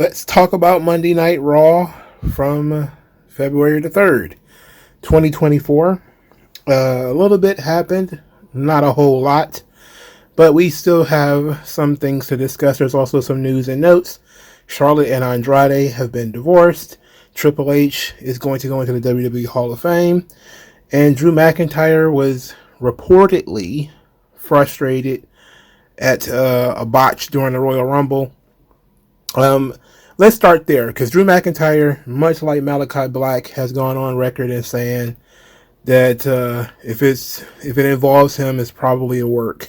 Let's talk about Monday Night Raw from February the 3rd, 2024. A little bit happened, not a whole lot, but we still have some things to discuss. There's also some news and notes. Charlotte and Andrade have been divorced. Triple H is going to go into the WWE Hall of Fame. And Drew McIntyre was reportedly frustrated at a botch during the Royal Rumble. Let's start there, because Drew McIntyre, much like Malachi Black, has gone on record in saying that if it involves him, it's probably a work.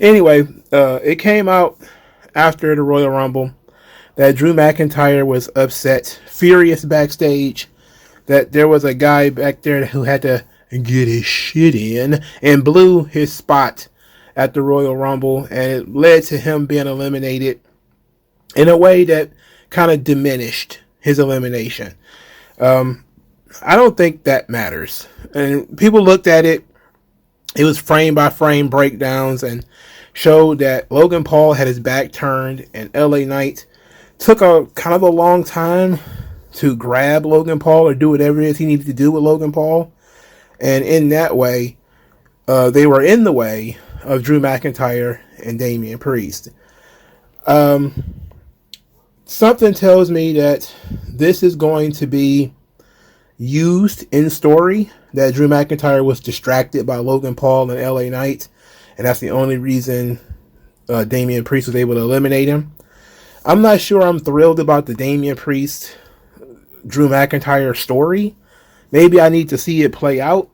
Anyway, it came out after the Royal Rumble that Drew McIntyre was upset, furious backstage, that there was a guy back there who had to get his shit in and blew his spot at the Royal Rumble, and it led to him being eliminated in a way that kind of diminished his elimination. I don't think that matters. And people looked at it. It was frame by frame breakdowns and showed that Logan Paul had his back turned, and LA Knight took a kind of a long time to grab Logan Paul or do whatever it is he needed to do with Logan Paul. And in that way, they were in the way of Drew McIntyre and Damian Priest. Something tells me that this is going to be used in story, that Drew McIntyre was distracted by Logan Paul and LA Knight, and that's the only reason Damian Priest was able to eliminate him. I'm not sure I'm thrilled about the Damian Priest Drew McIntyre story. Maybe I need to see it play out,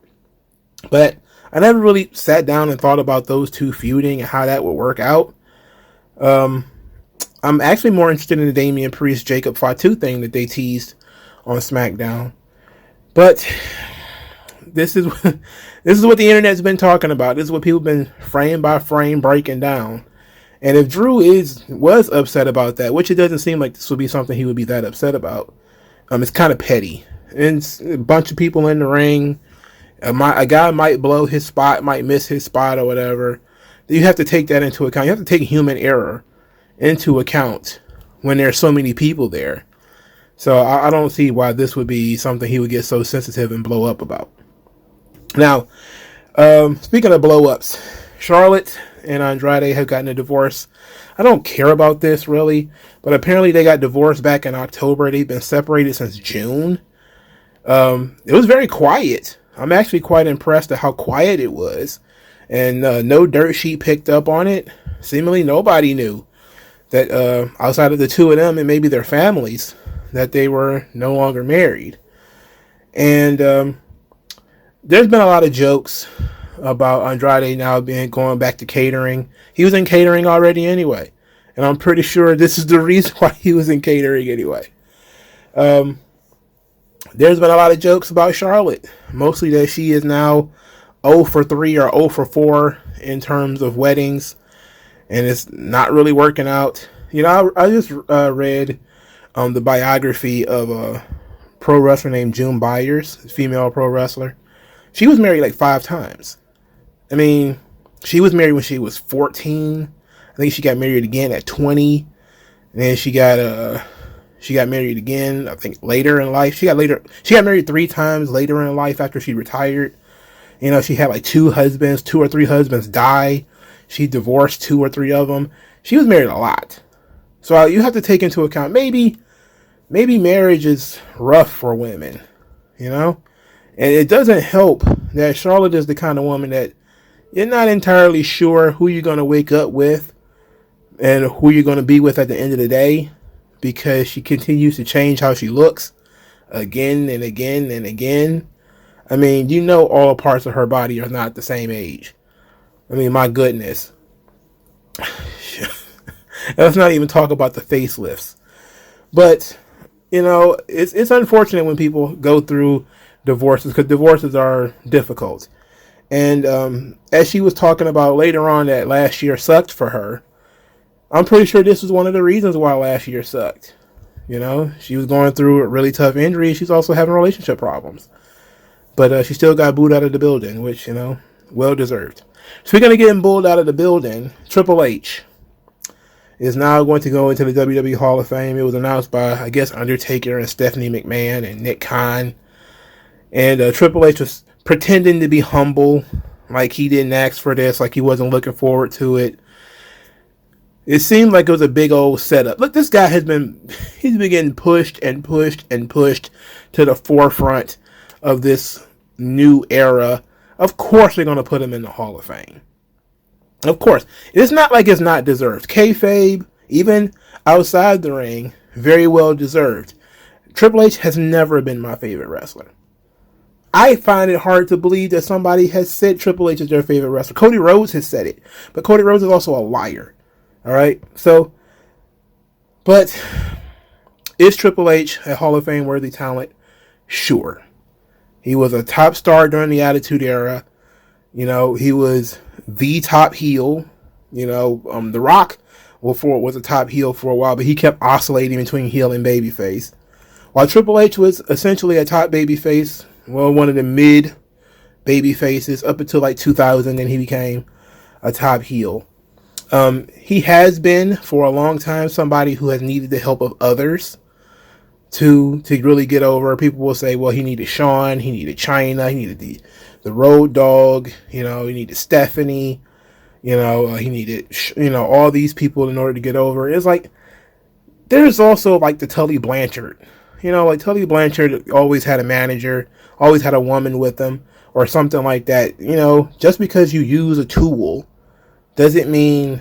but I never really sat down and thought about those two feuding and how that would work out. I'm actually more interested in the Damian Priest Jacob Fatu thing that they teased on SmackDown. But this is what the internet's been talking about. This is what people have been frame by frame breaking down. And if Drew was upset about that, which it doesn't seem like this would be something he would be that upset about, it's kind of petty. And it's a bunch of people in the ring. A guy might blow his spot, might miss his spot or whatever. You have to take that into account. You have to take human error into account when there's so many people there. So I don't see why this would be something he would get so sensitive and blow up about. Now, speaking of blow ups, Charlotte and Andrade have gotten a divorce. I don't care about this really, but apparently they got divorced back in October. They've been separated since June. It was very quiet. I'm actually quite impressed at how quiet it was. And no dirt sheet picked up on it. Seemingly nobody knew that outside of the two of them and maybe their families, that they were no longer married. And there's been a lot of jokes about Andrade now going back to catering. He was in catering already anyway. And I'm pretty sure this is the reason why he was in catering anyway. There's been a lot of jokes about Charlotte. Mostly that she is now 0 for 3 or 0 for 4 in terms of weddings. And it's not really working out. You know, I just read the biography of a pro wrestler named June Byers, a female pro wrestler. She was married like 5 times. I mean, she was married when she was 14. I think she got married again at 20. And then she got married again, I think, later in life. She got married 3 times later in life after she retired. You know, she had like 2 or 3 husbands die. She divorced 2 or 3 of them. She was married a lot. So you have to take into account, maybe marriage is rough for women, you know? And it doesn't help that Charlotte is the kind of woman that you're not entirely sure who you're going to wake up with and who you're going to be with at the end of the day, because she continues to change how she looks again and again and again. I mean, you know, all parts of her body are not the same age. I mean, my goodness. Let's not even talk about the facelifts. But, you know, it's unfortunate when people go through divorces, because divorces are difficult. And as she was talking about later on that last year sucked for her, I'm pretty sure this was one of the reasons why last year sucked. You know, she was going through a really tough injury. She's also having relationship problems. But she still got booed out of the building, which, you know, well deserved. Speaking of getting booed out of the building, Triple H is now going to go into the WWE Hall of Fame. It was announced by, I guess, Undertaker and Stephanie McMahon and Nick Khan. And Triple H was pretending to be humble, like he didn't ask for this, like he wasn't looking forward to it. It seemed like it was a big old setup. Look, this guy he's been getting pushed and pushed and pushed to the forefront of this new era. Of course they're going to put him in the Hall of Fame. Of course. It's not like it's not deserved. Kayfabe, even outside the ring, very well deserved. Triple H has never been my favorite wrestler. I find it hard to believe that somebody has said Triple H is their favorite wrestler. Cody Rhodes has said it. But Cody Rhodes is also a liar. Alright? So, but is Triple H a Hall of Fame worthy talent? Sure. He was a top star during the Attitude Era. You know, he was the top heel. You know, The Rock was a top heel for a while, but he kept oscillating between heel and babyface. While Triple H was essentially a top babyface, well, one of the mid babyfaces up until like 2000, then he became a top heel. He has been for a long time somebody who has needed the help of others to really get over. People will say, well, he needed Shawn, he needed Chyna, he needed the Road Dogg, you know, he needed Stephanie, you know, he needed, you know, all these people in order to get over. It's like, there's also like the Tully Blanchard, you know, like Tully Blanchard always had a manager, always had a woman with him or something like that. You know, just because you use a tool doesn't mean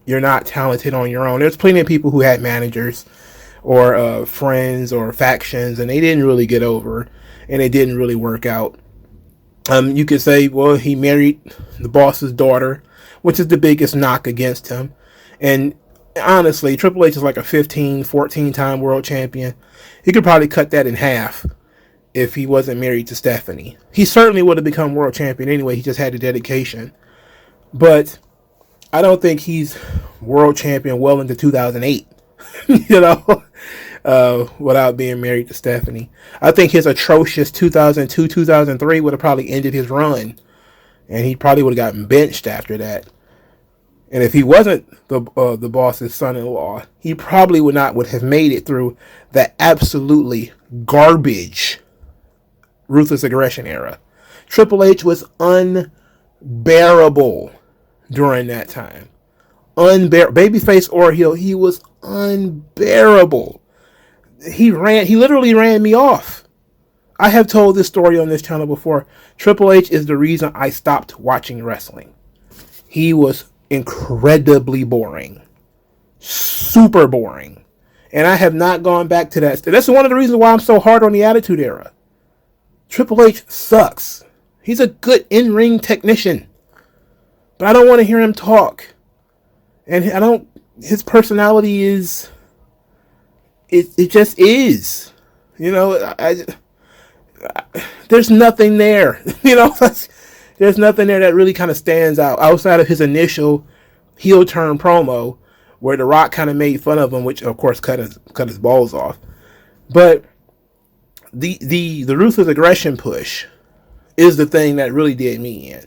you're not talented on your own. There's plenty of people who had managers or friends or factions, and they didn't really get over, and it didn't really work out. You could say, well, he married the boss's daughter, which is the biggest knock against him. And honestly, Triple H is like a 15, 14-time world champion. He could probably cut that in half if he wasn't married to Stephanie. He certainly would have become world champion anyway. He just had the dedication. But I don't think he's world champion well into 2008, you know, without being married to Stephanie. I think his atrocious 2002, 2003 would have probably ended his run, and he probably would have gotten benched after that. And if he wasn't the boss's son-in-law, he probably would have made it through the absolutely garbage Ruthless Aggression era. Triple H was unbearable during that time. Babyface or heel, he was unbearable. He literally ran me off. I have told this story on this channel before. Triple H is the reason I stopped watching wrestling. He was incredibly boring. Super boring. And I have not gone back to that. That's one of the reasons why I'm so hard on the Attitude Era. Triple H sucks. He's a good in-ring technician. But I don't want to hear him talk. And his personality is, it just is. You know, there's nothing there. You know, there's nothing there that really kind of stands out outside of his initial heel turn promo where The Rock kind of made fun of him, which of course cut his balls off. But the Ruthless Aggression push is the thing that really did me in.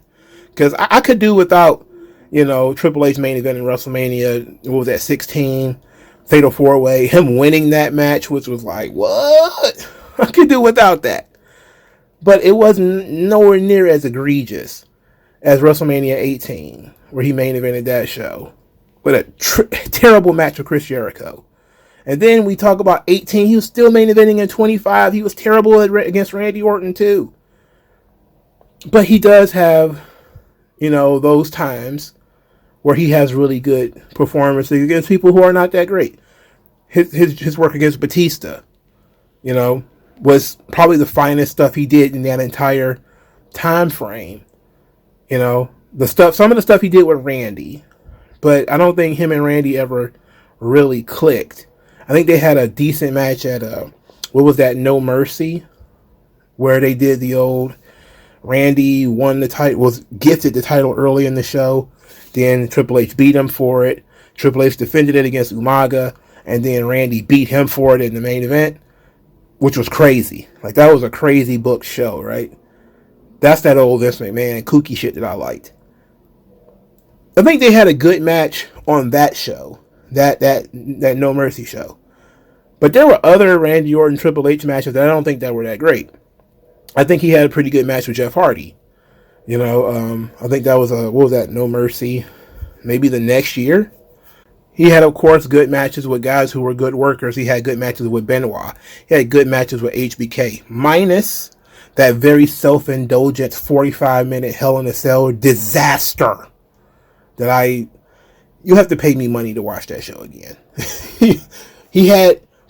Because I could do without, you know, Triple H main event in WrestleMania, what was that, 16, Fatal 4-Way, him winning that match, which was like, what? I could do without that. But it wasn't nowhere near as egregious as WrestleMania 18, where he main evented that show with a terrible match with Chris Jericho. And then we talk about 18, he was still main eventing in 25. He was terrible against Randy Orton too. But he does have, you know, those times where he has really good performances against people who are not that great. His work against Batista, you know, was probably the finest stuff he did in that entire time frame. You know, some of the stuff he did with Randy, but I don't think him and Randy ever really clicked. I think they had a decent match at what was that, No Mercy, where they did the old Randy won the title, was gifted the title early in the show. Then Triple H beat him for it. Triple H defended it against Umaga, and then Randy beat him for it in the main event, which was crazy. Like, that was a crazy booked show, right? That's that old Vince McMahon kooky shit that I liked. I think they had a good match on that show, that No Mercy show. But there were other Randy Orton Triple H matches that I don't think that were that great. I think he had a pretty good match with Jeff Hardy. I think that was what was that, No Mercy? Maybe the next year. He had, of course, good matches with guys who were good workers. He had good matches with Benoit. He had good matches with HBK. Minus that very self-indulgent 45-minute Hell in a Cell disaster you have to pay me money to watch that show again.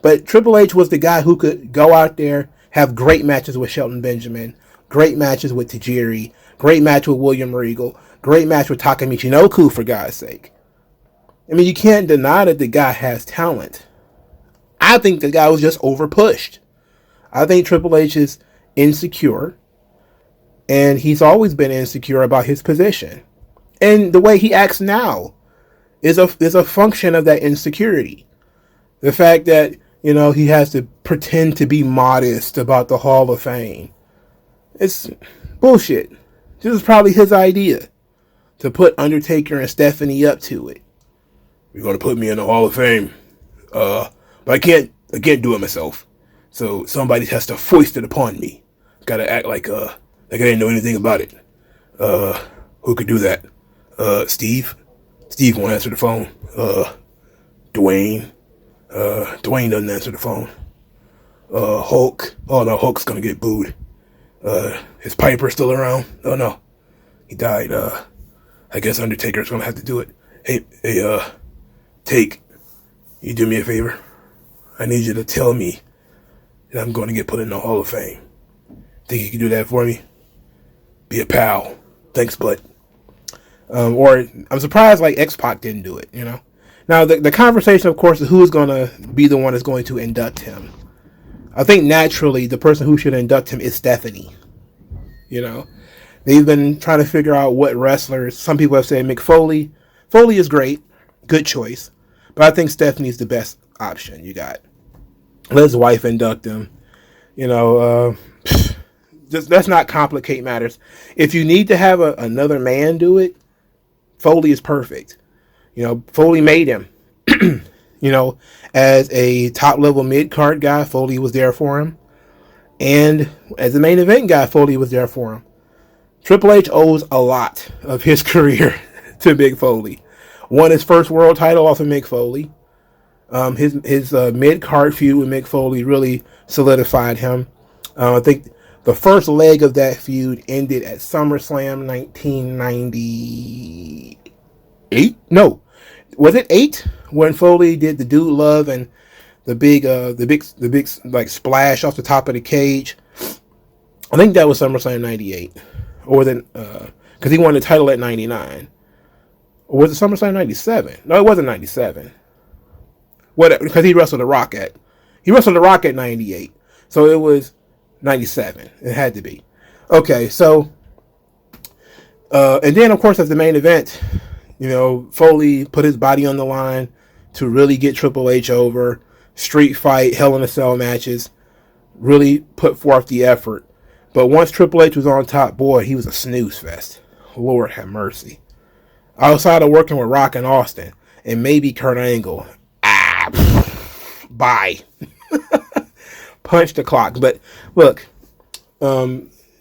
But Triple H was the guy who could go out there, have great matches with Shelton Benjamin, great matches with Tajiri, great match with William Regal, great match with Taka Michinoku, for God's sake. I mean, you can't deny that the guy has talent. I think the guy was just overpushed. I think Triple H is insecure, and he's always been insecure about his position. And the way he acts now is a function of that insecurity. The fact that, he has to pretend to be modest about the Hall of Fame. It's bullshit. This is probably his idea, to put Undertaker and Stephanie up to it. You're going to put me in the Hall of Fame. But I can't do it myself. So somebody has to foist it upon me. Gotta act like I didn't know anything about it. Who could do that? Steve? Steve won't answer the phone. Dwayne? Dwayne doesn't answer the phone. Hulk? Oh no, Hulk's gonna get booed. Is Piper still around? Oh no. He died. I guess Undertaker's gonna have to do it. Hey, Take, you do me a favor? I need you to tell me that I'm going to get put in the Hall of Fame. Think you can do that for me? Be a pal. Thanks, bud. Or I'm surprised like X-Pac didn't do it, Now, the conversation, of course, is who's going to be the one that's going to induct him. I think naturally the person who should induct him is Stephanie. They've been trying to figure out what wrestlers. Some people have said Mick Foley. Foley is great. Good choice. But I think Stephanie's the best option you got. Let his wife induct him. Just let's not complicate matters. If you need to have another man do it, Foley is perfect. Foley made him. As a top-level mid-card guy, Foley was there for him. And as a main event guy, Foley was there for him. Triple H owes a lot of his career to Mick Foley. Won his first world title off of Mick Foley. His mid-card feud with Mick Foley really solidified him. I think the first leg of that feud ended at SummerSlam 1998. No, was it 8 when Foley did the Dude Love and the big like splash off the top of the cage? I think that was SummerSlam 98, or then because he won the title at 99. Or was it SummerSlam 97? No, it wasn't 97. What? Because he wrestled The Rock at 98. So it was 97. It had to be. Okay, so and then of course as the main event, Foley put his body on the line to really get Triple H over. Street fight, Hell in a Cell matches, really put forth the effort. But once Triple H was on top, boy, he was a snooze fest. Lord have mercy. Outside of working with Rock and Austin, and maybe Kurt Angle, bye. Punch the clock. But look,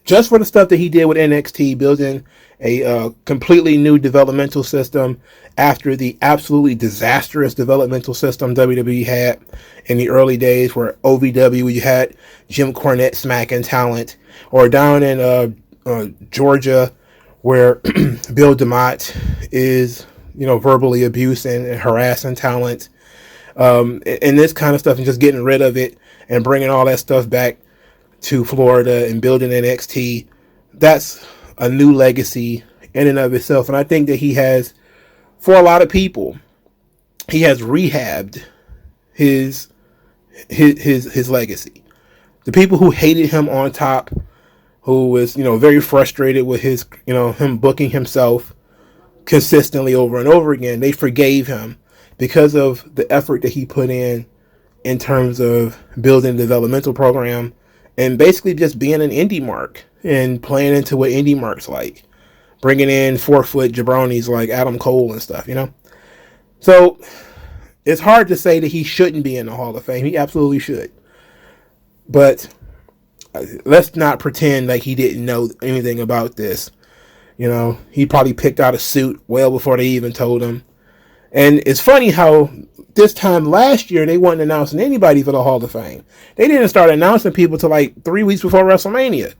just for the stuff that he did with NXT, building a completely new developmental system after the absolutely disastrous developmental system WWE had in the early days, where OVW, you had Jim Cornette smacking talent, or down in Georgia, where Bill DeMott is, verbally abusing and harassing talent, and this kind of stuff, and just getting rid of it and bringing all that stuff back to Florida and building NXT. That's a new legacy in and of itself. And I think that he has, for a lot of people, he has rehabbed his legacy. The people who hated him on top, who was, very frustrated with his, him booking himself consistently over and over again, they forgave him because of the effort that he put in terms of building a developmental program and basically just being an indie mark and playing into what indie mark's like, bringing in 4-foot jabronis like Adam Cole and stuff, So it's hard to say that he shouldn't be in the Hall of Fame. He absolutely should. But let's not pretend like he didn't know anything about this. You know, he probably picked out a suit well before they even told him. And it's funny how this time last year, they weren't announcing anybody for the Hall of Fame. They didn't start announcing people till like 3 weeks before WrestleMania.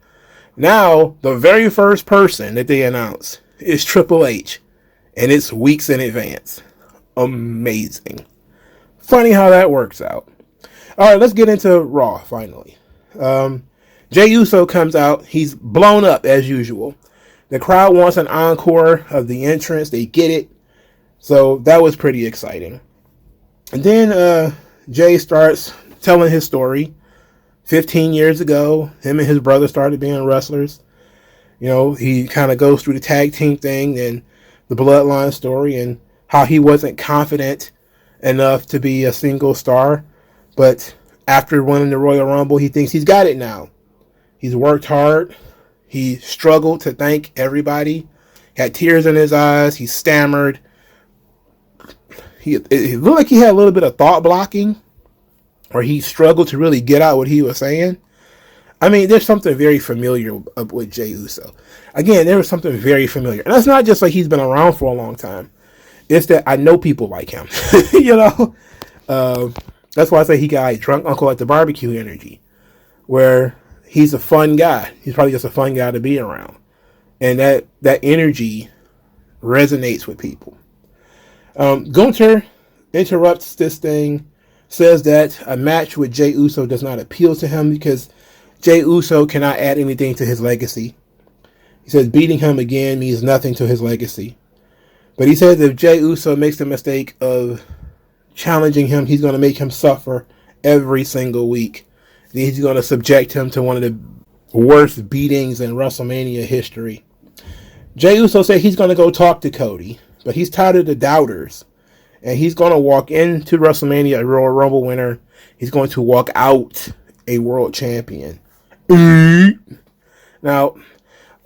Now, the very first person that they announced is Triple H. And it's weeks in advance. Amazing. Funny how that works out. All right, let's get into Raw, finally. Jey Uso comes out. He's blown up, as usual. The crowd wants an encore of the entrance. They get it. So that was pretty exciting. And then Jey starts telling his story. 15 years ago, him and his brother started being wrestlers. You know, he kind of goes through the tag team thing and the bloodline story and how he wasn't confident enough to be a single star. But after winning the Royal Rumble, he thinks he's got it now. He's worked hard. He struggled to thank everybody. He had tears in his eyes. He stammered. It looked like he had a little bit of thought blocking, or he struggled to really get out what he was saying. I mean, there's something very familiar with Jey Uso. Again, there was something very familiar. And that's not just like he's been around for a long time. It's that I know people like him. You know? That's why I say he got like drunk uncle at the barbecue energy, where he's a fun guy. He's probably just a fun guy to be around. And that energy resonates with people. Gunther interrupts this thing, says that a match with Jey Uso does not appeal to him because Jey Uso cannot add anything to his legacy. He says beating him again means nothing to his legacy. But he says if Jey Uso makes the mistake of challenging him, he's going to make him suffer every single week. He's going to subject him to one of the worst beatings in WrestleMania history. Jey Uso said he's going to go talk to Cody, but he's tired of the doubters. And he's going to walk into WrestleMania a Royal Rumble winner. He's going to walk out a world champion. Now,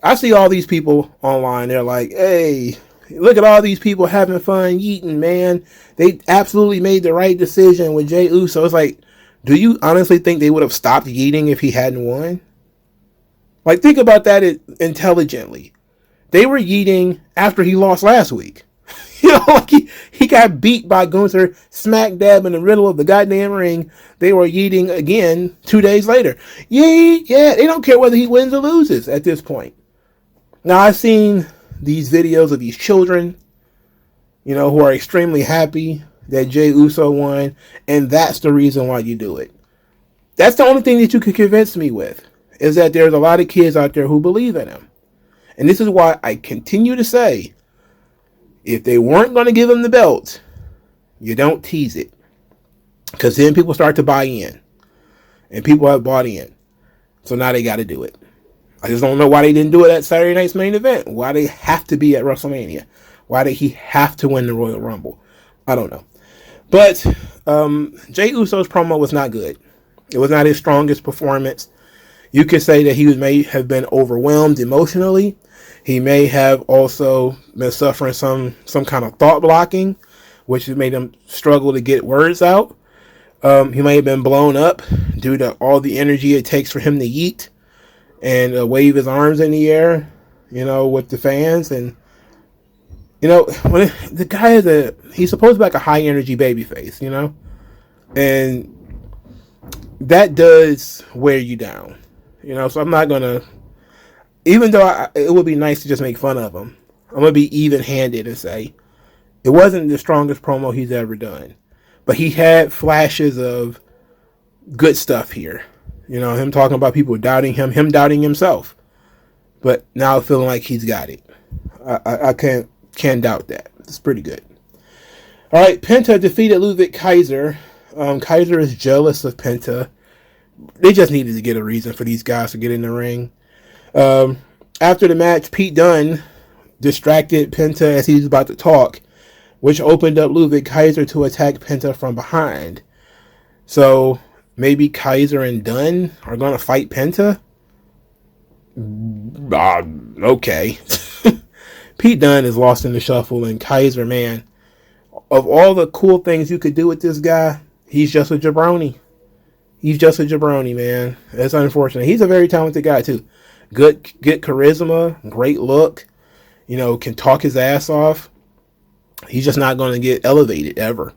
I see all these people online. They're like, hey, look at all these people having fun eating, man. They absolutely made the right decision with Jey Uso. It's like, do you honestly think they would have stopped eating if he hadn't won? Like, think about that intelligently. They were eating after he lost last week. You know, like he got beat by Gunther smack dab in the middle of the goddamn ring. They were eating again 2 days later. Yeah, they don't care whether he wins or loses at this point. Now, I've seen these videos of these children, you know, who are extremely happy that Jey Uso won, and that's the reason why you do it. That's the only thing that you could convince me with, is that there's a lot of kids out there who believe in him. And this is why I continue to say, if they weren't going to give him the belt, you don't tease it. Because then people start to buy in. And people have bought in. So now they got to do it. I just don't know why they didn't do it at Saturday night's main event. Why they have to be at WrestleMania. Why did he have to win the Royal Rumble? I don't know. But Jey Uso's promo was not good. It was not his strongest performance. You could say that he may have been overwhelmed emotionally. He may have also been suffering some kind of thought blocking, which made him struggle to get words out. He may have been blown up due to all the energy it takes for him to yeet and wave his arms in the air, you know, with the fans. And, you know, when the guy he's supposed to be like a high energy babyface, you know, and that does wear you down, you know. So I'm not going to, even though it would be nice to just make fun of him, I'm going to be even-handed and say it wasn't the strongest promo he's ever done. But he had flashes of good stuff here. You know, him talking about people doubting him doubting himself. But now feeling like he's got it. I can't doubt that. It's pretty good. All right, Penta defeated Ludwig Kaiser. Kaiser is jealous of Penta. They just needed to get a reason for these guys to get in the ring. After the match, Pete Dunne distracted Penta as he was about to talk, which opened up Ludwig Kaiser to attack Penta from behind. So maybe Kaiser and Dunne are going to fight Penta? Okay. Pete Dunne is lost in the shuffle, and Kaiser, man, of all the cool things you could do with this guy, he's just a jabroni. He's just a jabroni, man. That's unfortunate. He's a very talented guy, too. Good charisma, great look. You know, can talk his ass off. He's just not going to get elevated ever.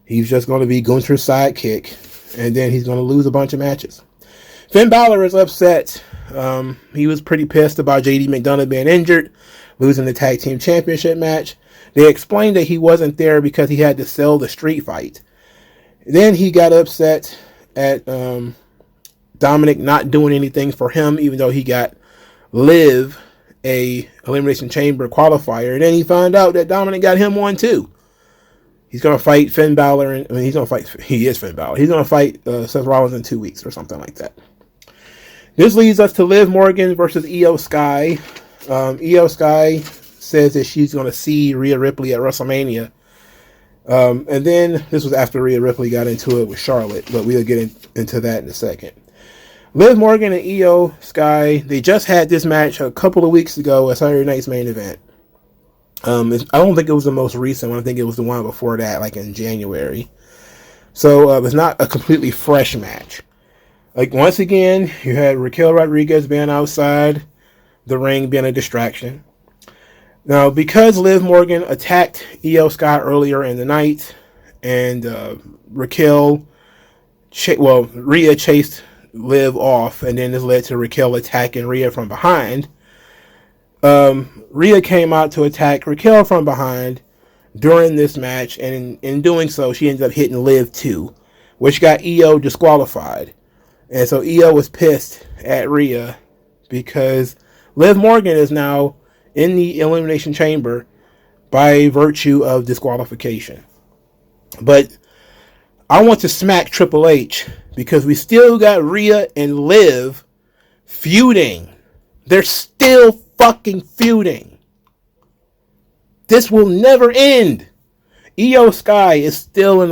He's just going to be Gunther's sidekick. And then he's going to lose a bunch of matches. Finn Balor is upset. He was pretty pissed about JD McDonough being injured, losing the tag team championship match. They explained that he wasn't there because he had to sell the street fight. Then he got upset at Dominic not doing anything for him, even though he got Liv a Elimination Chamber qualifier. And then he found out that Dominic got him one too. He's going to fight Finn Balor. He is Finn Balor. He's going to fight Seth Rollins in 2 weeks or something like that. This leads us to Liv Morgan versus Io Sky. Io Sky says that she's going to see Rhea Ripley at WrestleMania. And then this was after Rhea Ripley got into it with Charlotte, but we'll get into that in a second. Liv Morgan and Io Sky, they just had this match a couple of weeks ago at Saturday Night's Main Event. I don't think it was the most recent one. I think it was the one before that, like in January. So it's not a completely fresh match. Like, once again, you had Raquel Rodriguez being outside the ring, being a distraction. Now, because Liv Morgan attacked Io Sky earlier in the night, and Rhea chased Liv off, and then this led to Raquel attacking Rhea from behind. Rhea came out to attack Raquel from behind during this match, and in doing so, she ended up hitting Liv too, which got Io disqualified. And so Io was pissed at Rhea because Liv Morgan is now in the Elimination Chamber by virtue of disqualification. But I want to smack Triple H because we still got Rhea and Liv feuding. They're still fucking feuding. This will never end. Io Sky is still in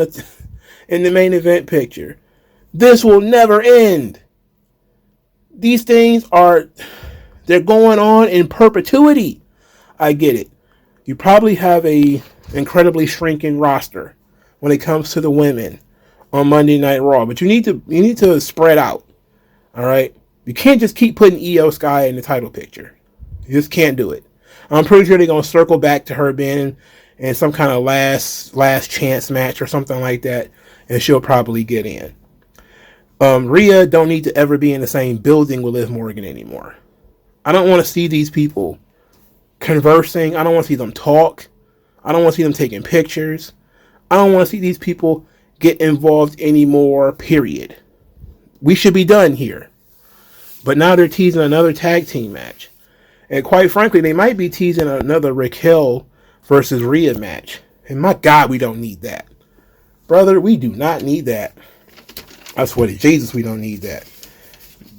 the main event picture. This will never end. These things they're going on in perpetuity. I get it. You probably have a incredibly shrinking roster when it comes to the women on Monday Night Raw, but you need to spread out. All right? You can't just keep putting Io Sky in the title picture. You just can't do it. I'm pretty sure they're going to circle back to her being in some kind of last chance match or something like that, and she'll probably get in. Rhea don't need to ever be in the same building with Liv Morgan anymore. I don't want to see these people conversing. I don't want to see them talk. I don't want to see them taking pictures. I don't want to see these people get involved anymore, period. We should be done here. But now they're teasing another tag team match. And quite frankly, they might be teasing another Raquel versus Rhea match. And my God, we don't need that. Brother, we do not need that. I swear to Jesus, we don't need that.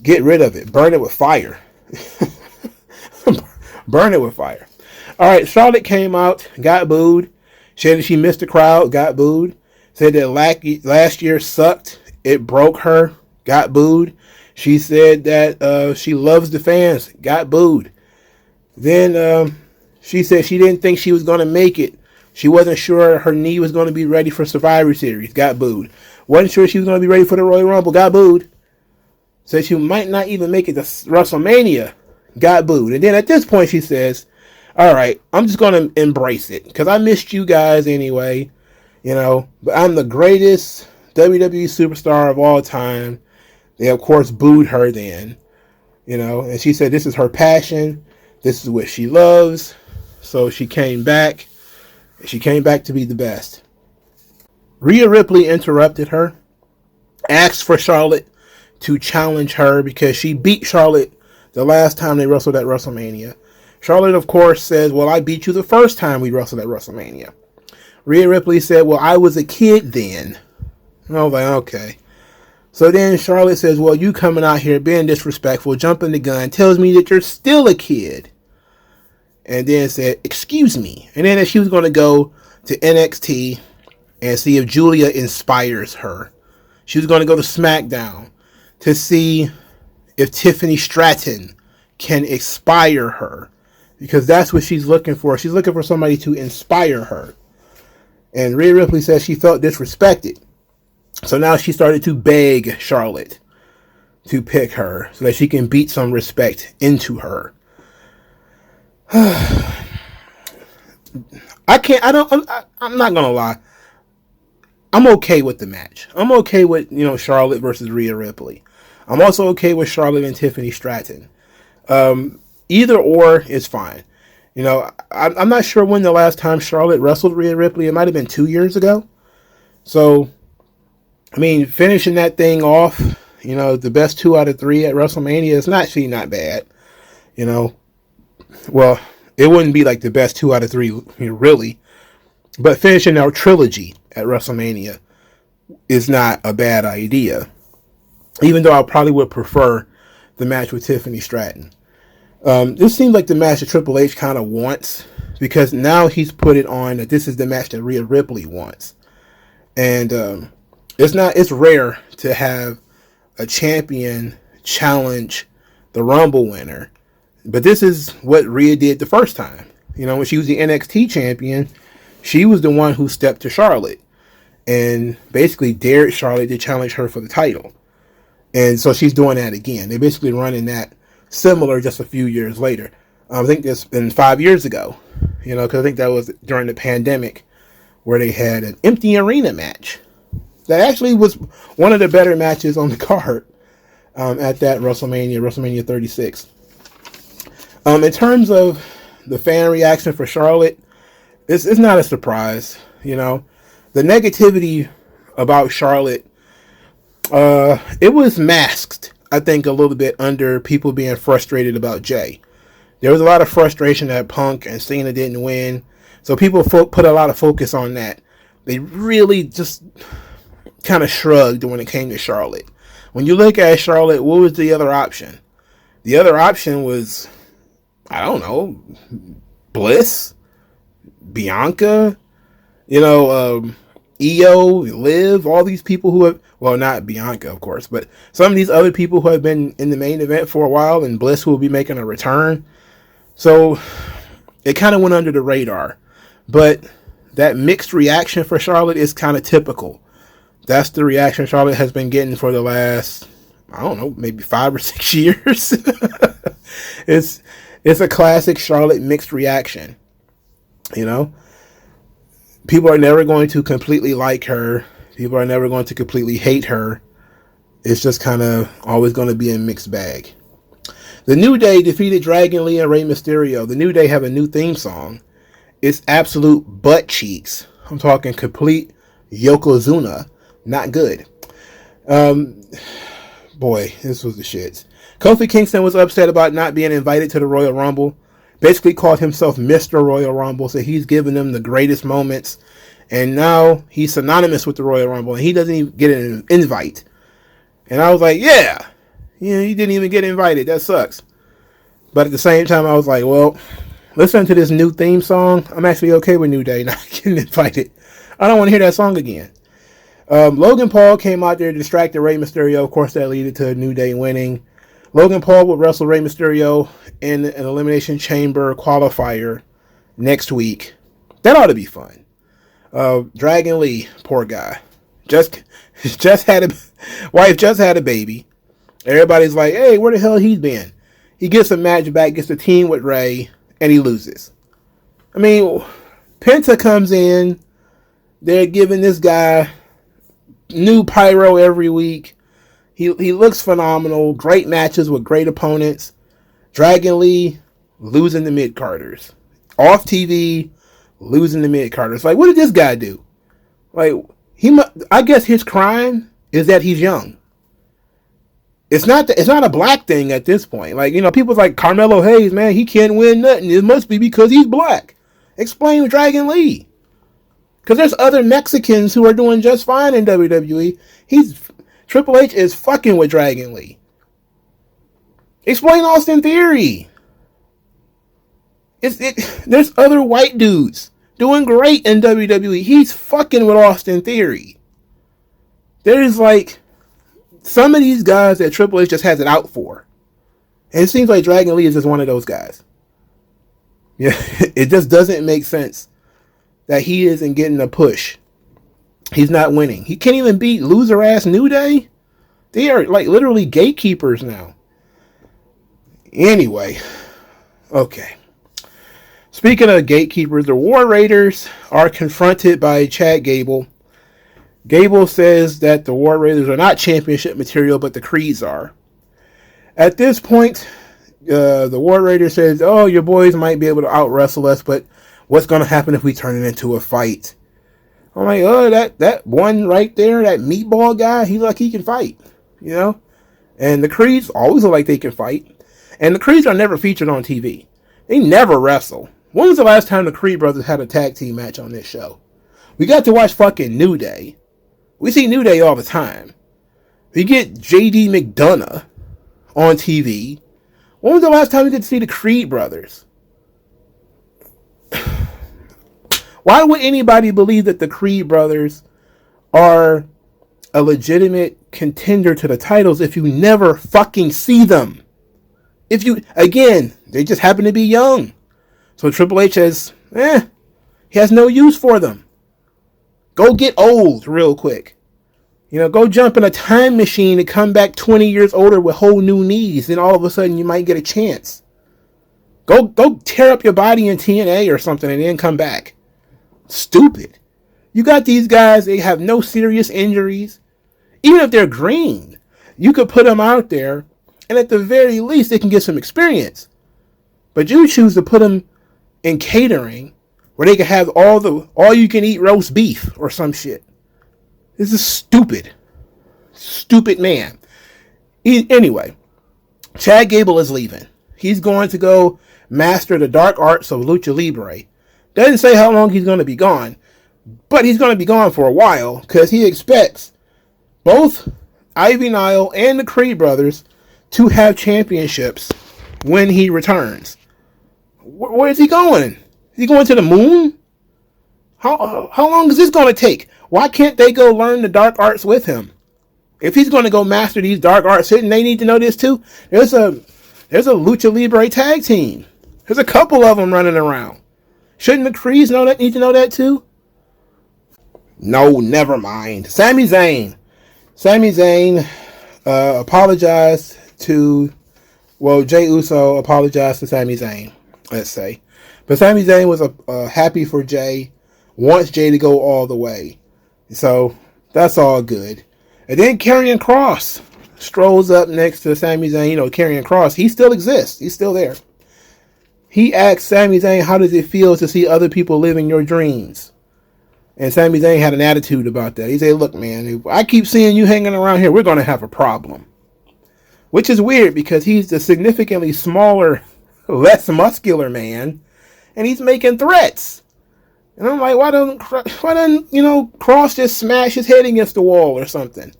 Get rid of it. Burn it with fire. Burn it with fire. All right, Charlotte came out, got booed. Said that she missed the crowd, got booed. Said that last year sucked. It broke her, got booed. She said that she loves the fans, got booed. Then she said she didn't think she was going to make it. She wasn't sure her knee was going to be ready for Survivor Series, got booed. Wasn't sure she was going to be ready for the Royal Rumble, got booed. Said she might not even make it to WrestleMania, got booed. And then at this point she says, all right, I'm just going to embrace it because I missed you guys anyway, but I'm the greatest WWE superstar of all time. They, of course, booed her then, and she said this is her passion. This is what she loves. So she came back. She came back to be the best. Rhea Ripley interrupted her, asked for Charlotte to challenge her because she beat Charlotte the last time they wrestled at WrestleMania. Charlotte, of course, says, well, I beat you the first time we wrestled at WrestleMania. Rhea Ripley said, well, I was a kid then. And I was like, okay. So then Charlotte says, well, you coming out here being disrespectful, jumping the gun, tells me that you're still a kid. And then said, excuse me. And then that she was going to go to NXT and see if Julia inspires her. She was going to go to SmackDown to see if Tiffany Stratton can inspire her. Because that's what she's looking for. She's looking for somebody to inspire her. And Rhea Ripley says she felt disrespected. So now she started to beg Charlotte to pick her so that she can beat some respect into her. I'm not gonna lie. I'm okay with the match. I'm okay with, Charlotte versus Rhea Ripley. I'm also okay with Charlotte and Tiffany Stratton. Either or is fine. I'm not sure when the last time Charlotte wrestled Rhea Ripley. It might have been 2 years ago. So, finishing that thing off, the best 2 out of 3 at WrestleMania is actually not bad. Well, it wouldn't be like the best 2 out of 3, really. But finishing our trilogy at WrestleMania is not a bad idea. Even though I probably would prefer the match with Tiffany Stratton. This seems like the match that Triple H kind of wants, because now he's put it on that this is the match that Rhea Ripley wants. And it's rare to have a champion challenge the Rumble winner. But this is what Rhea did the first time. When she was the NXT champion, she was the one who stepped to Charlotte and basically dared Charlotte to challenge her for the title. And so she's doing that again. They're basically running that similar just a few years later. I think it's been 5 years ago, because I think that was during the pandemic where they had an empty arena match. That actually was one of the better matches on the card at that WrestleMania 36. In terms of the fan reaction for Charlotte, it's not a surprise. The negativity about Charlotte, it was masked, I think, a little bit under people being frustrated about Jay. There was a lot of frustration that Punk and Cena didn't win, so people put a lot of focus on that. They really just kind of shrugged when it came to Charlotte. When you look at Charlotte, what was the other option? The other option was, I don't know, Bliss, Bianca, Io, Liv, all these people who have, well, not Bianca, of course, but some of these other people who have been in the main event for a while, and Bliss who will be making a return. So it kind of went under the radar. But that mixed reaction for Charlotte is kind of typical. That's the reaction Charlotte has been getting for the last, I don't know, maybe 5 or 6 years. It's a classic Charlotte mixed reaction. People are never going to completely like her. People are never going to completely hate her. It's just kind of always going to be a mixed bag. The New Day defeated Dragon Lee and Rey Mysterio. The New Day have a new theme song. It's absolute butt cheeks. I'm talking complete Yokozuna. Not good. Boy, this was the shits. Kofi Kingston was upset about not being invited to the Royal Rumble. Basically called himself Mr. Royal Rumble, so he's giving them the greatest moments. And now he's synonymous with the Royal Rumble, and he doesn't even get an invite. And I was like, yeah, he didn't even get invited. That sucks. But at the same time, I was like, well, listen to this new theme song. I'm actually okay with New Day not getting invited. I don't want to hear that song again. Logan Paul came out there to distract Rey Mysterio. Of course, that led to New Day winning. Logan Paul will wrestle Rey Mysterio in an Elimination Chamber qualifier next week. That ought to be fun. Dragon Lee, poor guy, just had a baby. Everybody's like, hey, where the hell he's been? He gets a match back, gets a team with Ray, and he loses. Penta comes in. They're giving this guy new pyro every week. He looks phenomenal. Great matches with great opponents. Dragon Lee losing the mid-carders. Off TV, losing the mid-carders. Like, what did this guy do? Like, I guess his crime is that he's young. It's not a black thing at this point. Like, people's like Carmelo Hayes, man, he can't win nothing. It must be because he's black. Explain Dragon Lee. Because there's other Mexicans who are doing just fine in WWE. Triple H is fucking with Dragon Lee. Explain Austin Theory. There's other white dudes doing great in WWE. He's fucking with Austin Theory. There's like some of these guys that Triple H just has it out for. And it seems like Dragon Lee is just one of those guys. Yeah, it just doesn't make sense that he isn't getting a push. He's not winning. He can't even beat loser ass New Day. They are like literally gatekeepers now. Anyway, okay. Speaking of gatekeepers, the War Raiders are confronted by Chad Gable. Gable says that the War Raiders are not championship material, but the Creeds are. At this point, the War Raiders says, "Oh, your boys might be able to out wrestle us, but what's going to happen if we turn it into a fight?" I'm like, oh, that one right there, that meatball guy, he like he can fight, you know? And the Creeds always look like they can fight. And the Creeds are never featured on TV. They never wrestle. When was the last time the Creed brothers had a tag team match on this show? We got to watch fucking New Day. We see New Day all the time. We get J.D. McDonough on TV. When was the last time we did see the Creed brothers? Why would anybody believe that the Creed brothers are a legitimate contender to the titles if you never fucking see them? Again, they just happen to be young. So Triple H has, he has no use for them. Go get old real quick. Go jump in a time machine and come back 20 years older with whole new knees. Then all of a sudden you might get a chance. Go tear up your body in TNA or something and then come back. Stupid. You got these guys, they have no serious injuries. Even if they're green, you could put them out there and at the very least they can get some experience. But you choose to put them in catering where they can have all you can eat roast beef or some shit. This is stupid. Stupid man. Anyway, Chad Gable is leaving. He's going to go master the dark arts of Lucha Libre. Doesn't say how long he's going to be gone, but he's going to be gone for a while because he expects both Ivy Nile and the Creed brothers to have championships when he returns. Where is he going? Is he going to the moon? How long is this going to take? Why can't they go learn the dark arts with him? If he's going to go master these dark arts, shouldn't they need to know this too? There's a Lucha Libre tag team. There's a couple of them running around. Shouldn't the Creeds need to know that too? No, never mind. Sami Zayn apologized to, Jey Uso apologized to Sami Zayn, let's say. But Sami Zayn was happy for Jey, wants Jey to go all the way. So that's all good. And then Karrion Kross strolls up next to Sami Zayn. Karrion Kross, he still exists. He's still there. He asked Sami Zayn, how does it feel to see other people living your dreams? And Sami Zayn had an attitude about that. He said, look, man, if I keep seeing you hanging around here, we're going to have a problem. Which is weird because he's the significantly smaller, less muscular man. And he's making threats. And I'm like, why doesn't Kross just smash his head against the wall or something?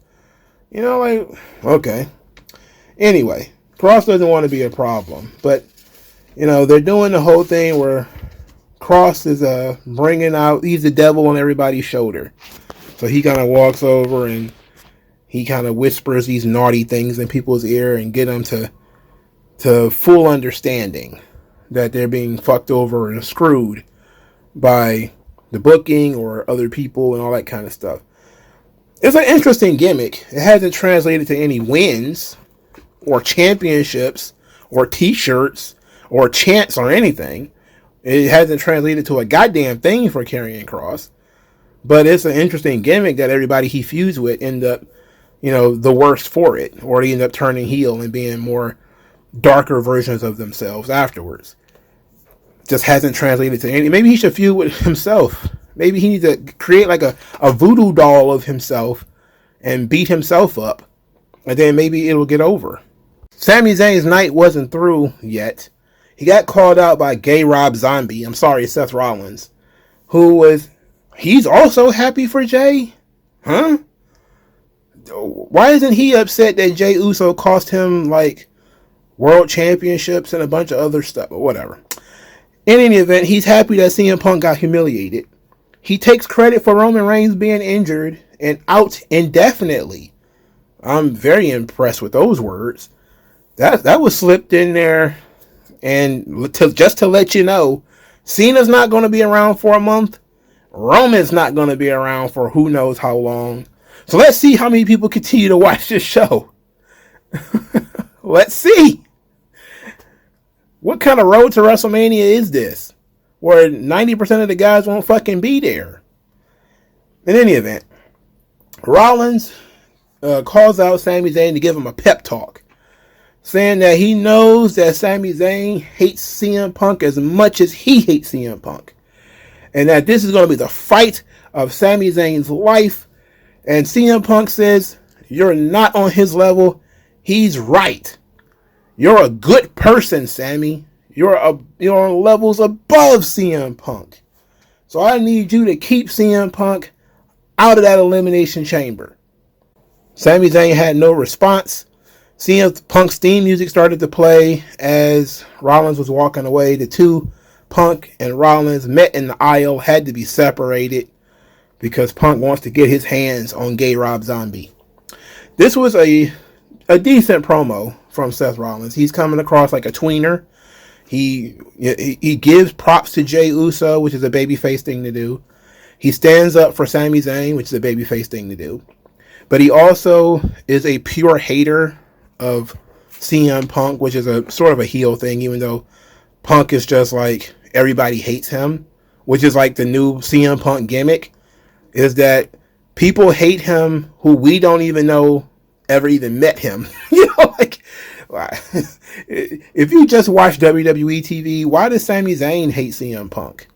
Okay. Anyway, Kross doesn't want to be a problem. But, they're doing the whole thing where Kross is bringing out, he's the devil on everybody's shoulder. So he kind of walks over and he kind of whispers these naughty things in people's ear and get them to full understanding that they're being fucked over and screwed by the booking or other people and all that kind of stuff. It's an interesting gimmick. It hasn't translated to any wins or championships or t-shirts or chants or anything. It hasn't translated to a goddamn thing for Karrion Kross. But it's an interesting gimmick that everybody he feuds with end up, the worst for it. Or they end up turning heel and being more darker versions of themselves afterwards. Just hasn't translated to any. Maybe he should feud with himself. Maybe he needs to create like a voodoo doll of himself and beat himself up. And then maybe it'll get over. Sami Zayn's night wasn't through yet. He got called out by gay Rob Zombie. I'm sorry, Seth Rollins. He's also happy for Jey? Huh? Why isn't he upset that Jey Uso cost him world championships and a bunch of other stuff or whatever? In any event, he's happy that CM Punk got humiliated. He takes credit for Roman Reigns being injured and out indefinitely. I'm very impressed with those words. That was slipped in there. And just to let you know, Cena's not going to be around for a month. Roman's not going to be around for who knows how long. So let's see how many people continue to watch this show. Let's see. What kind of road to WrestleMania is this? Where 90% of the guys won't fucking be there. In any event, Rollins calls out Sami Zayn to give him a pep talk, saying that he knows that Sami Zayn hates CM Punk as much as he hates CM Punk, and that this is going to be the fight of Sami Zayn's life. And CM Punk says, "You're not on his level. He's right. You're a good person, Sami. You're on levels above CM Punk. So I need you to keep CM Punk out of that elimination chamber." Sami Zayn had no response. CM Punk's theme music started to play as Rollins was walking away. The two, Punk and Rollins, met in the aisle, had to be separated because Punk wants to get his hands on gay Rob Zombie. This was a decent promo from Seth Rollins. He's coming across like a tweener. He gives props to Jey Uso, which is a babyface thing to do. He stands up for Sami Zayn, which is a babyface thing to do. But he also is a pure hater of CM Punk, which is a sort of a heel thing, even though Punk is just like everybody hates him, which is like the new CM Punk gimmick, is that people hate him who we don't even know ever even met him. You know, like, if you just watch WWE TV, why does Sami Zayn hate CM Punk?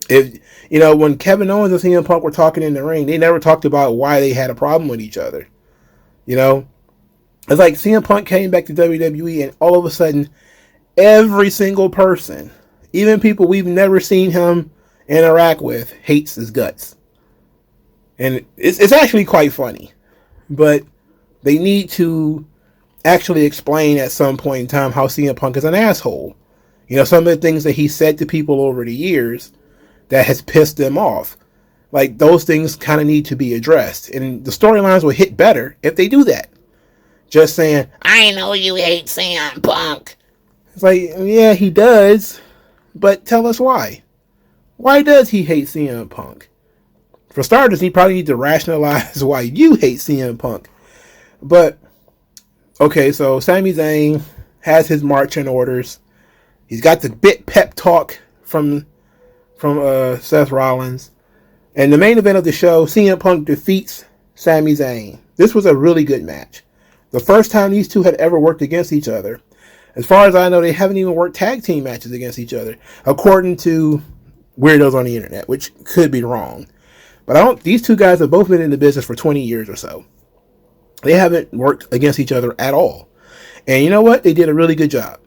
If you know, when Kevin Owens and CM Punk were talking in the ring, they never talked about why they had a problem with each other. You know, it's like CM Punk came back to WWE, and all of a sudden, every single person, even people we've never seen him interact with, hates his guts. And it's actually quite funny, but they need to actually explain at some point in time how CM Punk is an asshole. You know, some of the things that he said to people over the years that has pissed them off. Like, those things kind of need to be addressed. And the storylines will hit better if they do that. Just saying, "I know you hate CM Punk." It's like, yeah, he does. But tell us why. Why does he hate CM Punk? For starters, he probably needs to rationalize why you hate CM Punk. But, okay, so Sami Zayn has his marching orders. He's got the bit pep talk from Seth Rollins. And the main event of the show, CM Punk defeats Sami Zayn. This was a really good match. The first time these two had ever worked against each other. As far as I know, they haven't even worked tag team matches against each other, according to weirdos on the internet, which could be wrong. But these two guys have both been in the business for 20 years or so. They haven't worked against each other at all. And you know what? They did a really good job.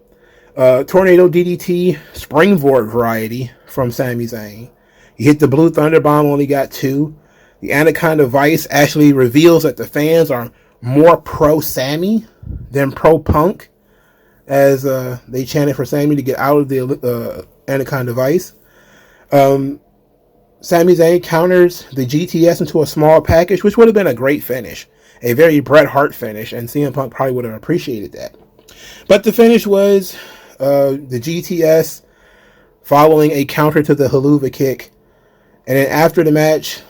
Tornado DDT, springboard variety from Sami Zayn. He hit the Blue Thunder Bomb, only got 2. The Anaconda Vice actually reveals that the fans are more pro-Sami than pro-Punk, as they chanted for Sami to get out of the Anaconda Vice. Sami Zayn counters the GTS into a small package, which would have been a great finish. A very Bret Hart finish, and CM Punk probably would have appreciated that. But the finish was the GTS following a counter to the Helluva Kick. And then after the match,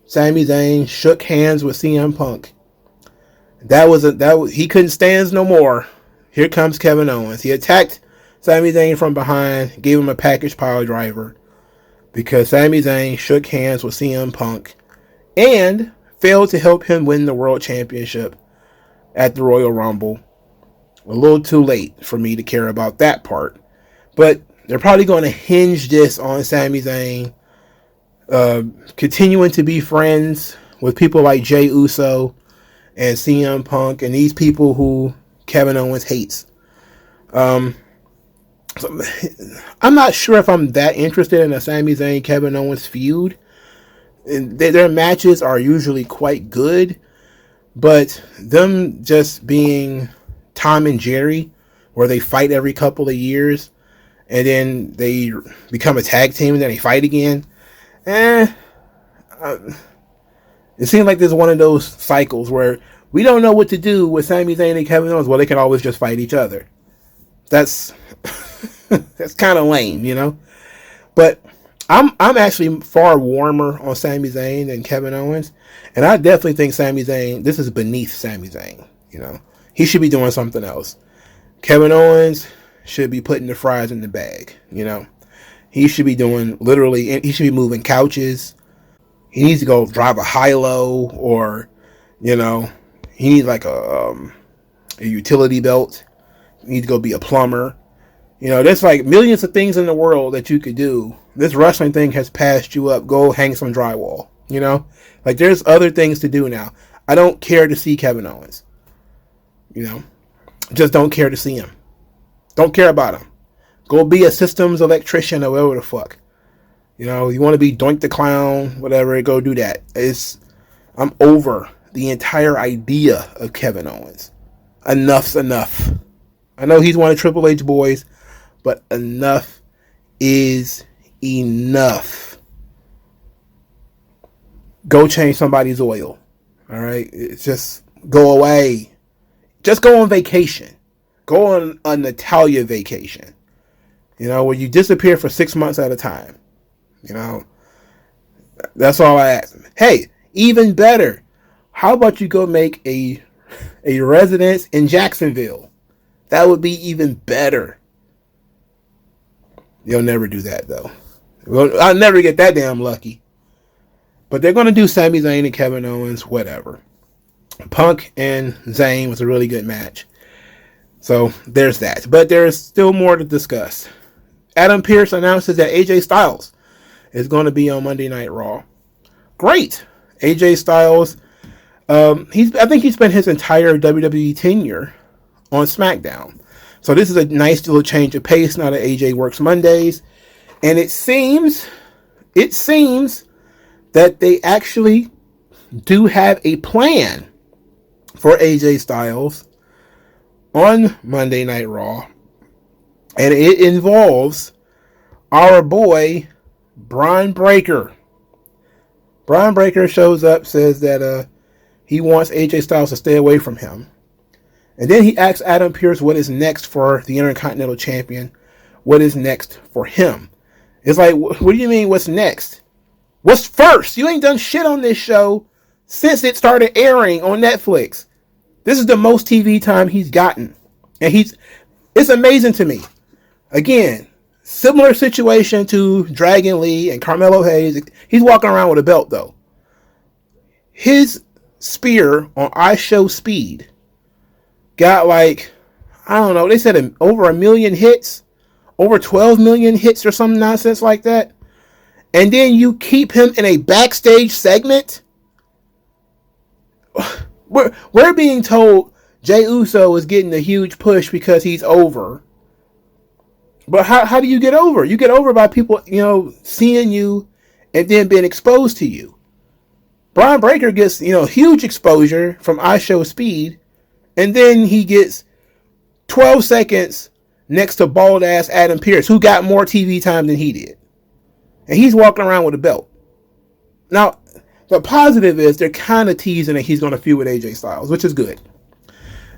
Sami Zayn shook hands with CM Punk. He couldn't stand no more. Here comes Kevin Owens. He attacked Sami Zayn from behind, gave him a package pile driver, because Sami Zayn shook hands with CM Punk and failed to help him win the World Championship at the Royal Rumble. A little too late for me to care about that part. But they're probably going to hinge this on Sami Zayn continuing to be friends with people like Jey Uso and CM Punk and these people who Kevin Owens hates. So I'm not sure if I'm that interested in a Sami Zayn Kevin Owens feud. And their matches are usually quite good, but them just being Tom and Jerry, where they fight every couple of years and then they become a tag team and then they fight again, it seems like there's one of those cycles where we don't know what to do with Sami Zayn and Kevin Owens. Well, they can always just fight each other. That's that's kind of lame, you know. But I'm actually far warmer on Sami Zayn than Kevin Owens, and I definitely think Sami Zayn, this is beneath Sami Zayn. You know, he should be doing something else. Kevin Owens should be putting the fries in the bag. You know, he should be doing literally. He should be moving couches. He needs to go drive a high-low, or you know, he needs like a utility belt. He needs to go be a plumber. You know, there's like millions of things in the world that you could do. This wrestling thing has passed you up. Go hang some drywall. You know, like there's other things to do now. I don't care to see Kevin Owens. You know, just don't care to see him. Don't care about him. Go be a systems electrician or whatever the fuck. You know, you want to be Doink the Clown, whatever, go do that. I'm over the entire idea of Kevin Owens. Enough's enough. I know he's one of Triple H boys, but enough is enough. Go change somebody's oil. All right? It's just go away. Just go on vacation. Go on a Natalia vacation. You know, where you disappear for 6 months at a time. You know, that's all I ask. Hey, even better. How about you go make a residence in Jacksonville? That would be even better. You'll never do that, though. Well, I'll never get that damn lucky. But they're going to do Sami Zayn and Kevin Owens, whatever. Punk and Zayn was a really good match. So, there's that. But there's still more to discuss. Adam Pearce announces that AJ Styles is going to be on Monday Night Raw. Great. AJ Styles, I think he spent his entire WWE tenure on SmackDown. So this is a nice little change of pace now that AJ works Mondays. And it seems that they actually do have a plan for AJ Styles on Monday Night Raw. And it involves our boy, Bron Breakker. Bron Breakker shows up, says that he wants AJ Styles to stay away from him. And then he asks Adam Pearce what is next for the Intercontinental Champion. What is next for him? It's like, what do you mean, what's next? What's first? You ain't done shit on this show since it started airing on Netflix. This is the most TV time he's gotten. And it's amazing to me. Again, similar situation to Dragon Lee and Carmelo Hayes. He's walking around with a belt, though. His spear on I Show Speed got like, I don't know, they said over 1 million hits, over 12 million hits or some nonsense like that. And then you keep him in a backstage segment? We're being told Jey Uso is getting a huge push because he's over. But how do you get over? You get over by people, seeing you and then being exposed to you. Bron Breakker gets, huge exposure from I Show Speed, and then he gets 12 seconds next to bald-ass Adam Pearce, who got more TV time than he did. And he's walking around with a belt. Now, the positive is they're kind of teasing that he's going to feud with AJ Styles, which is good.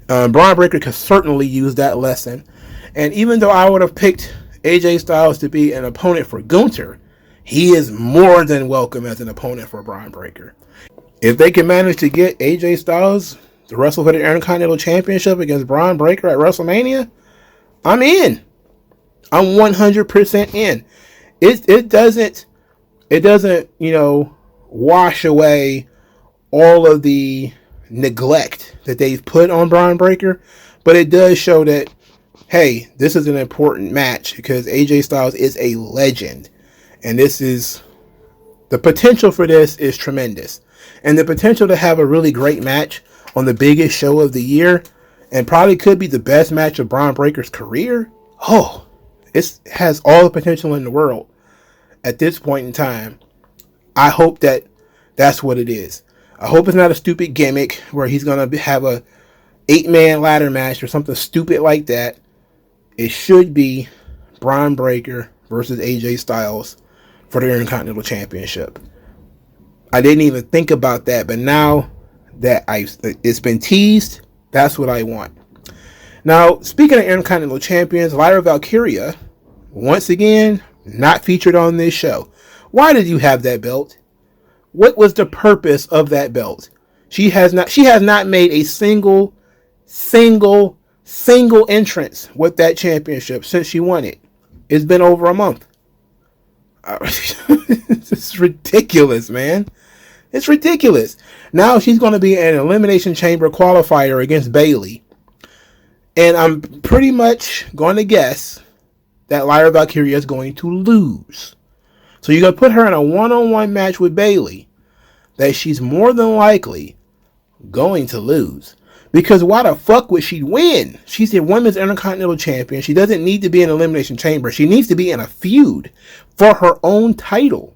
Bron Breakker could certainly use that lesson. And even though I would have picked AJ Styles to be an opponent for Gunther, he is more than welcome as an opponent for Bron Breakker. If they can manage to get AJ Styles to wrestle for the Intercontinental Championship against Bron Breakker at WrestleMania, I'm in. I'm 100% in. It doesn't, wash away all of the neglect that they've put on Bron Breakker, but it does show that, hey, this is an important match because AJ Styles is a legend. And the potential for this is tremendous. And the potential to have a really great match on the biggest show of the year, and probably could be the best match of Bron Breakker's career. Oh, it has all the potential in the world at this point in time. I hope that's what it is. I hope it's not a stupid gimmick where he's going to have a 8-man ladder match or something stupid like that. It should be Bron Breakker versus AJ Styles for the Intercontinental Championship. I didn't even think about that, but now that it's been teased, that's what I want. Now, speaking of Intercontinental Champions, Lyra Valkyria, once again, not featured on this show. Why did you have that belt? What was the purpose of that belt? She has not made a single entrance with that championship since she won it. It's been over a month. It's ridiculous, man. It's ridiculous. Now she's going to be an Elimination Chamber qualifier against Bayley. And I'm pretty much going to guess that Lyra Valkyria is going to lose. So you're going to put her in a one-on-one match with Bayley that she's more than likely going to lose. Because why the fuck would she win? She's the Women's Intercontinental Champion. She doesn't need to be in Elimination Chamber. She needs to be in a feud for her own title.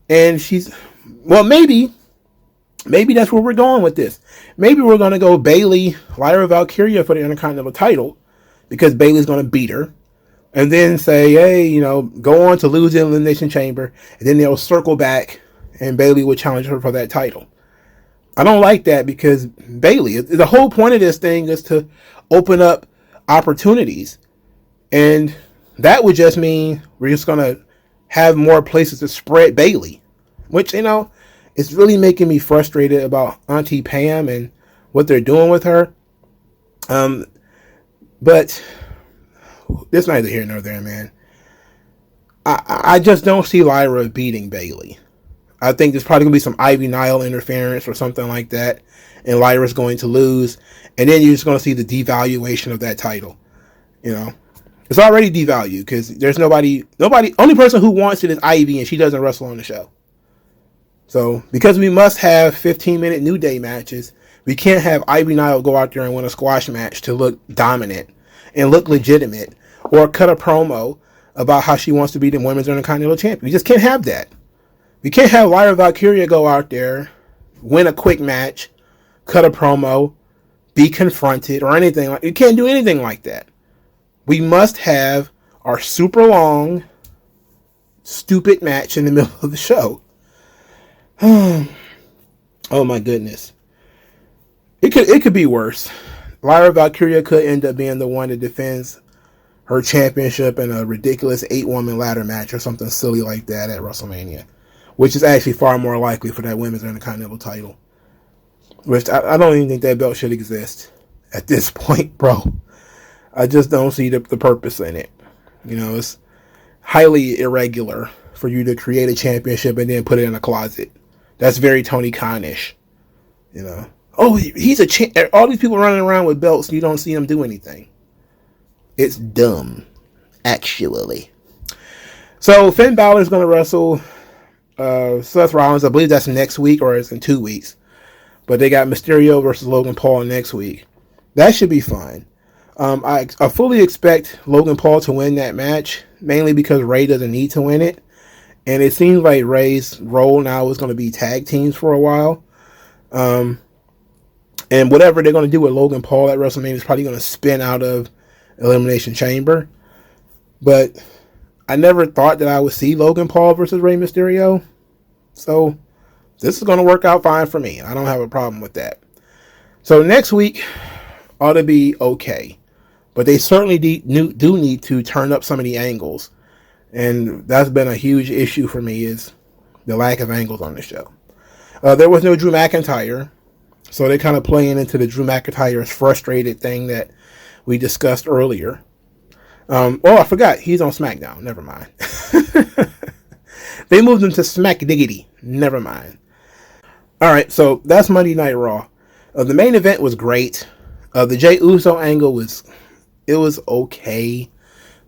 And maybe that's where we're going with this. Maybe we're going to go Bayley, Lyra Valkyria for the Intercontinental title because Bayley's going to beat her. And then say, hey, go on to lose the Elimination Chamber. And then they'll circle back and Bayley will challenge her for that title. I don't like that because Bayley, the whole point of this thing is to open up opportunities. And that would just mean we're just going to have more places to spread Bayley. Which, it's really making me frustrated about Auntie Pam and what they're doing with her. But it's neither here nor there, man. I just don't see Lyra beating Bayley. I think there's probably going to be some Ivy Nile interference or something like that. And Lyra's going to lose. And then you're just going to see the devaluation of that title. It's already devalued because there's nobody, only person who wants it is Ivy and she doesn't wrestle on the show. So, because we must have 15-minute New Day matches, we can't have Ivy Nile go out there and win a squash match to look dominant and look legitimate or cut a promo about how she wants to be the Women's Intercontinental Champion. We just can't have that. We can't have Lyra Valkyria go out there, win a quick match, cut a promo, be confronted or anything. You can't do anything like that. We must have our super long, stupid match in the middle of the show. Oh my goodness. It could be worse. Lyra Valkyria could end up being the one that defends her championship in a ridiculous 8-woman ladder match or something silly like that at WrestleMania, which is actually far more likely for that Women's Intercontinental title. Which I don't even think that belt should exist at this point, bro. I just don't see the purpose in it. It's highly irregular for you to create a championship and then put it in a closet. That's very Tony Khan-ish. Oh, he's a champ. All these people running around with belts, you don't see them do anything. It's dumb, actually. So Finn Balor's going to wrestle Seth Rollins. I believe that's next week or it's in 2 weeks. But they got Mysterio versus Logan Paul next week. That should be fun. I fully expect Logan Paul to win that match, mainly because Ray doesn't need to win it. And it seems like Ray's role now is going to be tag teams for a while. And whatever they're going to do with Logan Paul at WrestleMania is probably going to spin out of Elimination Chamber. But I never thought that I would see Logan Paul versus Rey Mysterio. So this is going to work out fine for me. I don't have a problem with that. So next week ought to be okay. But they certainly do need to turn up some of the angles. And that's been a huge issue for me, is the lack of angles on the show. There was no Drew McIntyre. So they're kind of playing into the Drew McIntyre's frustrated thing that we discussed earlier. I forgot. He's on SmackDown. Never mind. They moved him to Smack Diggity. Never mind. All right, so that's Monday Night Raw. The main event was great. The Jey Uso angle was okay.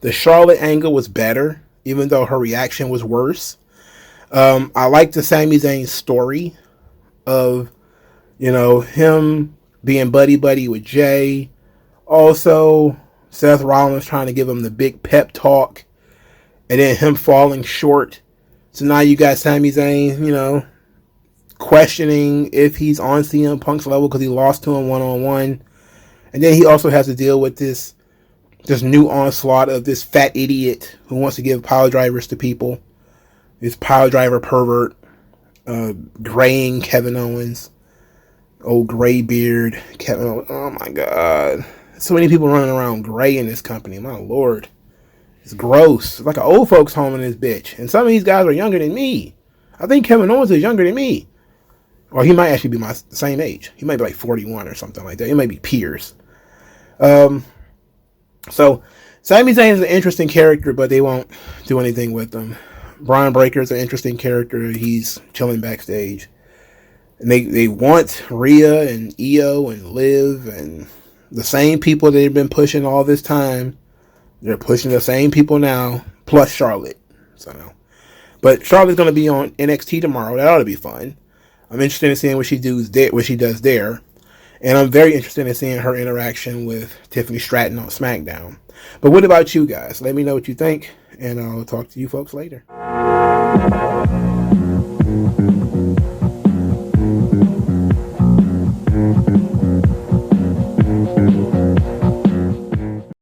The Charlotte angle was better, even though her reaction was worse. I liked the Sami Zayn story of, him being buddy-buddy with Jey. Also, Seth Rollins trying to give him the big pep talk, and then him falling short. So now you got Sami Zayn, questioning if he's on CM Punk's level because he lost to him one-on-one. And then he also has to deal with this new onslaught of this fat idiot who wants to give pile drivers to people. This pile driver pervert, graying Kevin Owens. Old gray beard Kevin Owens. Oh my God. So many people running around gray in this company. My Lord. It's gross. It's like an old folks home in this bitch. And some of these guys are younger than me. I think Kevin Owens is younger than me. Or he might actually be my same age. He might be like 41 or something like that. He might be peers. So Sami Zayn is an interesting character, but they won't do anything with him. Braun Breaker is an interesting character. He's chilling backstage. And they want Rhea and Io and Liv and the same people they've been pushing all this time. They're pushing the same people now, plus Charlotte. But Charlotte's going to be on NXT tomorrow. That ought to be fun. I'm interested in seeing what she does there. And I'm very interested in seeing her interaction with Tiffany Stratton on SmackDown. But what about you guys? Let me know what you think, and I'll talk to you folks later.